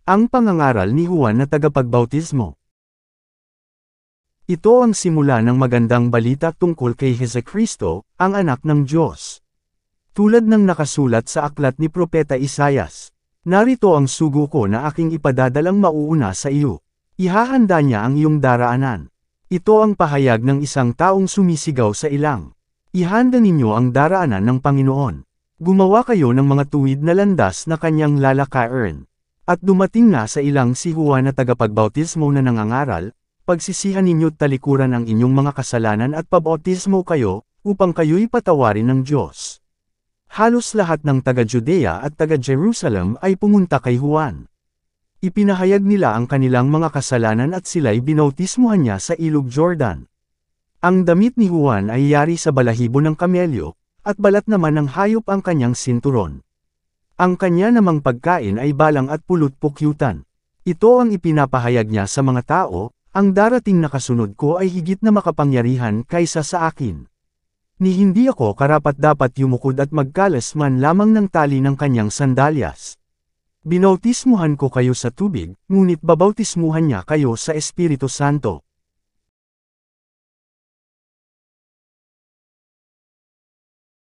Ang pangangaral ni Juan na tagapagbautismo. Ito ang simula ng magandang balita tungkol kay Hesukristo, ang anak ng Diyos. Tulad ng nakasulat sa aklat ni Propeta Isayas, narito ang sugo ko na aking ipadadalang mauuna sa iyo. Ihahanda niya ang iyong daraanan. Ito ang pahayag ng isang taong sumisigaw sa ilang. Ihanda ninyo ang daraanan ng Panginoon. Gumawa kayo ng mga tuwid na landas na kanyang lalakaran. At dumating na sa ilang si Juan na tagapagbautismo na nangangaral, pagsisihan ninyo't talikuran ang inyong mga kasalanan at pabautismo kayo, upang kayo'y patawarin ng Diyos. Halos lahat ng taga-Judea at taga-Jerusalem ay pumunta kay Juan. Ipinahayag nila ang kanilang mga kasalanan at sila'y binautismuhan niya sa ilog Jordan. Ang damit ni Juan ay yari sa balahibo ng kamelyo, at balat naman ng hayop ang kanyang sinturon. Ang kanya namang pagkain ay balang at pulot-pukyutan. Ito ang ipinapahayag niya sa mga tao, ang darating na kasunod ko ay higit na makapangyarihan kaysa sa akin. Ni hindi ako karapat-dapat yumukod at magkalas man lamang ng tali ng kanyang sandalyas. Binautismuhan ko kayo sa tubig, ngunit babautismuhan niya kayo sa Espiritu Santo.